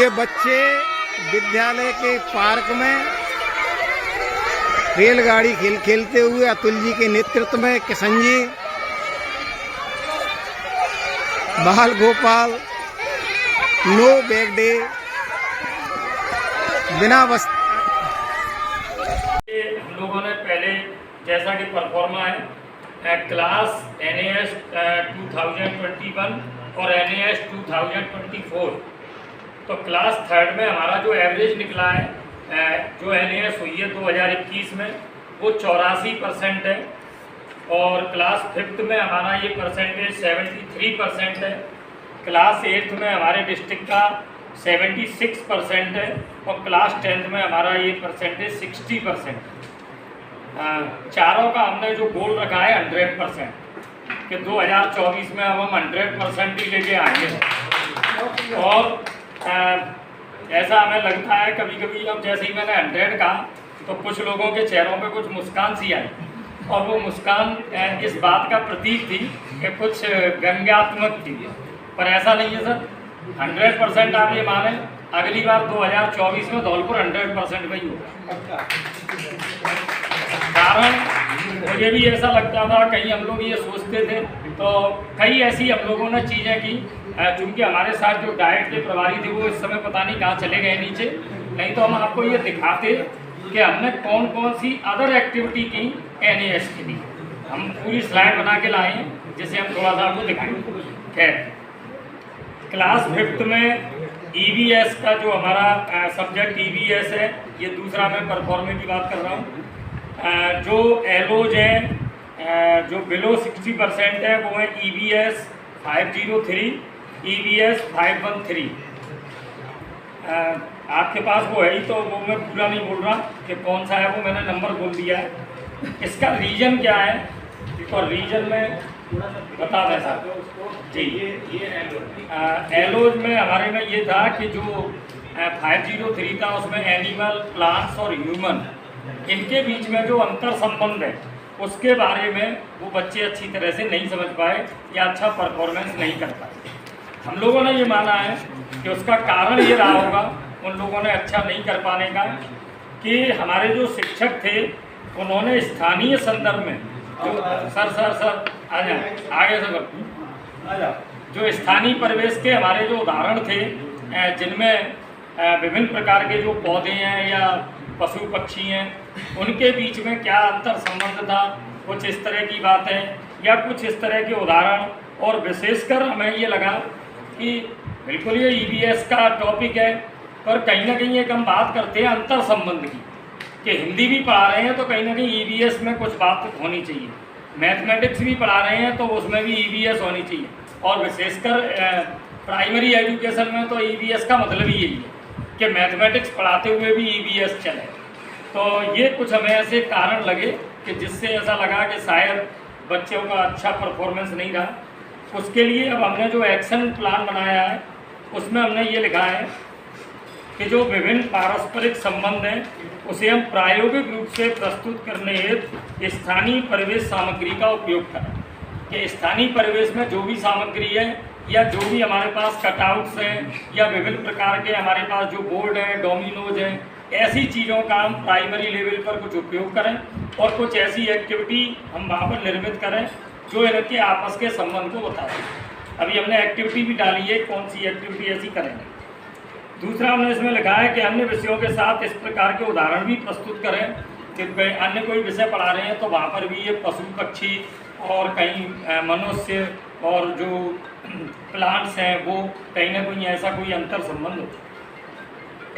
ये बच्चे विद्यालय के पार्क में रेलगाड़ी खेलते हुए अतुल जी के नेतृत्व में किशन जी, बाल गोपाल, नो बैग डे, बिना बस। हम लोगों ने पहले जैसा कि परफॉर्मा है क्लास NAS 2021 और NAS 2024, तो क्लास थर्ड में हमारा जो एवरेज निकला है जो NAS हुई है 2021 में वो 84% है, और क्लास फिफ्थ में हमारा ये परसेंटेज 73% है, क्लास एट्थ में हमारे डिस्ट्रिक्ट का 76% है, और क्लास 10th में हमारा ये परसेंटेज 60%। चारों का हमने जो गोल रखा है 100% कि 2024 में अब हम 100% ही लेके आएंगे। और ऐसा हमें लगता है कभी कभी, अब जैसे ही मैंने 100 कहा तो कुछ लोगों के चेहरों पे कुछ मुस्कान सी आई, और वो मुस्कान इस बात का प्रतीक थी कि कुछ व्यंग्यात्मक थी, पर ऐसा नहीं है सर। 100% आप ये माने, अगली बार 2024 में धौलपुर 100% में ही होगा। कारण मुझे भी ऐसा लगता था, कहीं हम लोग ये सोचते थे, तो कई ऐसी हम लोगों ने चीज़ें की, चूँकि हमारे साथ जो डाइट के प्रभारी थे वो इस समय पता नहीं कहाँ चले गए नीचे, नहीं तो हम आपको ये दिखाते कि हमने कौन कौन सी अदर एक्टिविटी की NAS के लिए। हम पूरी स्लाइड बना के लाए हैं जिसे हम थोड़ा सा आपको दिखाएंगे। खैर, क्लास फिफ्थ में EVS का जो हमारा सब्जेक्ट EVS है, ये दूसरा मैं परफॉर्मेंस की बात कर रहा हूँ। जो एलोज हैं जो बिलो 60% है वो है EVS 503, EVS 513। आपके पास वो है ही, तो वो मैं पूरा नहीं बोल रहा कि कौन सा है, वो मैंने नंबर बोल दिया है। इसका रीजन क्या है, और रीजन में बता दें साहब जी। एलोज में हमारे में ये था कि जो 503 था उसमें एनिमल, प्लांट्स और ह्यूमन, इनके बीच में जो अंतर संबंध है उसके बारे में वो बच्चे अच्छी तरह से नहीं समझ पाए या अच्छा परफॉर्मेंस नहीं कर पाए। हम लोगों ने ये माना है कि उसका कारण ये रहा होगा उन लोगों ने अच्छा नहीं कर पाने का, कि हमारे जो शिक्षक थे उन्होंने स्थानीय संदर्भ में जो सर आ जाए आगे से आ जाओ, जो स्थानीय परिवेश के हमारे जो उदाहरण थे जिनमें विभिन्न प्रकार के जो पौधे हैं या पशु पक्षी हैं उनके बीच में क्या अंतर संबंध था, कुछ इस तरह की बातें या कुछ इस तरह के उदाहरण। और विशेषकर हमें ये लगा कि बिल्कुल ये EVS का टॉपिक है, पर कहीं ना कहीं एक हम बात करते हैं अंतर संबंध की, कि हिंदी भी पढ़ा रहे हैं तो कहीं ना कहीं EVS में कुछ बात होनी चाहिए, मैथमेटिक्स भी पढ़ा रहे हैं तो उसमें भी EVS होनी चाहिए, और विशेषकर प्राइमरी एजुकेशन में तो EVS का मतलब ही यही है कि मैथमेटिक्स पढ़ाते हुए भी EVS चले। तो ये कुछ हमें ऐसे कारण लगे कि जिससे ऐसा लगा कि शायद बच्चों का अच्छा परफॉर्मेंस नहीं रहा। उसके लिए अब हमने जो एक्शन प्लान बनाया है उसमें हमने ये लिखा है कि जो विभिन्न पारस्परिक संबंध हैं उसे हम प्रायोगिक रूप से प्रस्तुत करने हेतु स्थानीय परिवेश सामग्री का उपयोग करें। कि स्थानीय परिवेश में जो भी सामग्री है या जो भी हमारे पास कटआउट्स हैं या विभिन्न प्रकार के हमारे पास जो बोर्ड हैं, डोमिनोज हैं, ऐसी चीज़ों का हम प्राइमरी लेवल पर कुछ उपयोग करें और कुछ ऐसी एक्टिविटी हम वहाँ पर निर्मित करें जो इनके आपस के संबंध को बताएं। अभी हमने एक्टिविटी भी डाली है, कौन सी एक्टिविटी ऐसी करेंगे। दूसरा हमने इसमें लिखा है कि अन्य विषयों के साथ इस प्रकार के उदाहरण भी प्रस्तुत करें कि अन्य कोई विषय पढ़ा रहे हैं तो वहाँ पर भी ये पशु पक्षी और कहीं मनुष्य और जो प्लांट्स हैं वो कहीं ना कहीं ऐसा कोई अंतर संबंध हो।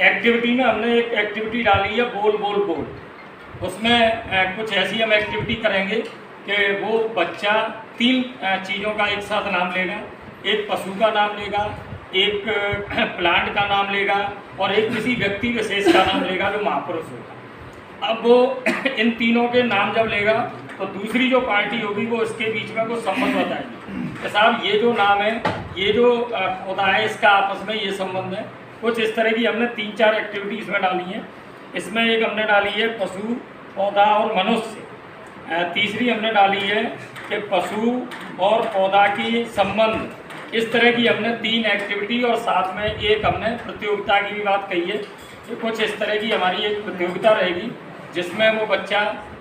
एक्टिविटी में हमने एक एक्टिविटी डाली है बोल बोल बोल। उसमें कुछ ऐसी हम एक्टिविटी करेंगे कि वो बच्चा 3 चीज़ों का एक साथ नाम लेगा, एक पशु का नाम लेगा, एक प्लांट का नाम लेगा और एक किसी व्यक्ति विशेष का नाम लेगा जो महापुरुष होगा। अब वो इन तीनों के नाम जब लेगा तो दूसरी जो पार्टी होगी वो इसके बीच में कुछ संबंध बताएगी कि साहब ये जो नाम है, ये जो पौधा है, इसका आपस में ये संबंध है। कुछ इस तरह की हमने 3-4 एक्टिविटी इसमें डाली हैं। इसमें एक हमने डाली है पशु, पौधा और मनुष्य। तीसरी हमने डाली है कि पशु और पौधा की संबंध इस तरह की हमने 3 एक्टिविटी और साथ में एक हमने प्रतियोगिता की भी बात कही है कि कुछ इस तरह की हमारी एक प्रतियोगिता रहेगी जिसमें वो बच्चा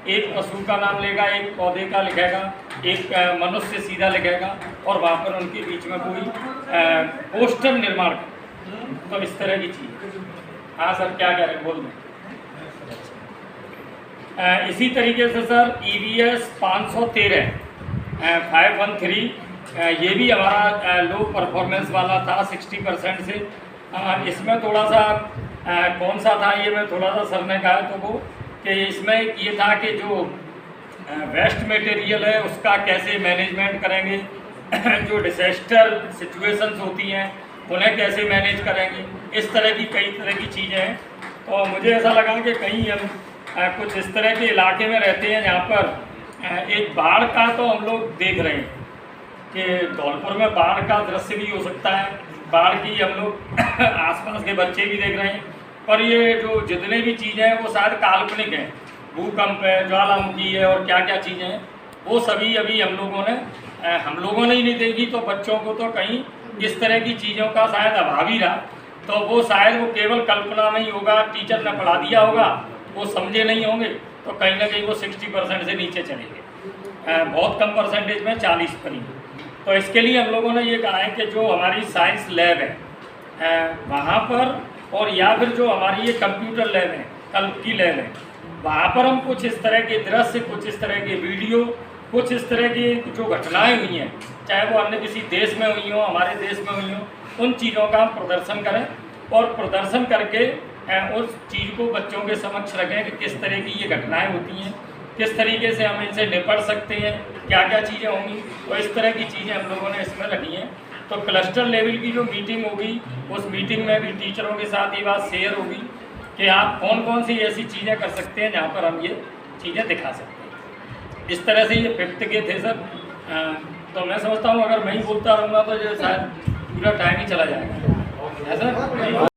एक पशु का नाम लेगा, एक पौधे का लिखेगा, एक मनुष्य सीधा लिखेगा और वहाँ पर उनके बीच में कोई पोस्टर निर्माण तो इस तरह की चीज़। हाँ सर, क्या कह रहे हैं, बोल दें। इसी तरीके से सर EVS 513 513 ये भी हमारा लो परफॉर्मेंस वाला था 60% से। इसमें थोड़ा सा कौन सा था ये मैं थोड़ा सा सर ने कहा तो वो कि इसमें ये था कि जो वेस्ट मटेरियल है उसका कैसे मैनेजमेंट करेंगे, जो डिजास्टर सिचुएशंस होती हैं उन्हें कैसे मैनेज करेंगे, इस तरह की कई तरह की चीज़ें हैं। तो मुझे ऐसा लगा कि कहीं हम कुछ इस तरह के इलाके में रहते हैं जहाँ पर एक बाढ़ का तो हम लोग देख रहे हैं कि धौलपुर में बाढ़ का दृश्य भी हो सकता है, बाढ़ की हम लोग आसपास के बच्चे भी देख रहे हैं, पर ये जो जितने भी चीज़ें हैं वो शायद काल्पनिक हैं, भूकंप है, ज्वालामुखी है और क्या क्या चीज़ें हैं वो सभी अभी हम लोगों ने ही नहीं देखी। तो बच्चों को तो कहीं इस तरह की चीज़ों का शायद अभाव ही रहा, तो वो शायद वो केवल कल्पना में ही होगा, टीचर ने पढ़ा दिया होगा, वो समझे नहीं होंगे, तो कहीं ना कहीं वो 60% से नीचे चले गए, बहुत कम परसेंटेज में 40 पर ही। तो इसके लिए हम लोगों ने ये कहा है कि जो हमारी साइंस लैब है वहाँ पर, और या फिर जो हमारी ये कंप्यूटर लैब है, कल्प की लैब है, वहाँ पर हम कुछ इस तरह के दृश्य, कुछ इस तरह के वीडियो, कुछ इस तरह की जो घटनाएं हुई हैं, चाहे वो अन्य किसी देश में हुई हो, हमारे देश में हुई हो, उन चीज़ों का हम प्रदर्शन करें और प्रदर्शन करके उस चीज़ को बच्चों के समक्ष रखें कि किस तरह की ये घटनाएं होती हैं, किस तरीके से हम इनसे निपट सकते हैं, क्या क्या चीज़ें होंगी। तो इस तरह की चीज़ें हम लोगों ने इसमें रखी हैं। तो क्लस्टर लेवल की जो मीटिंग होगी उस मीटिंग में भी टीचरों के साथ ये बात शेयर होगी कि आप कौन कौन सी ऐसी चीज़ें कर सकते हैं जहाँ पर हम ये चीज़ें दिखा सकते हैं। इस तरह से ये 5th के थे सर। तो मैं समझता हूँ अगर मैं ही बोलता रहूँगा तो जो शायद पूरा टाइम ही चला जाएगा, है सर।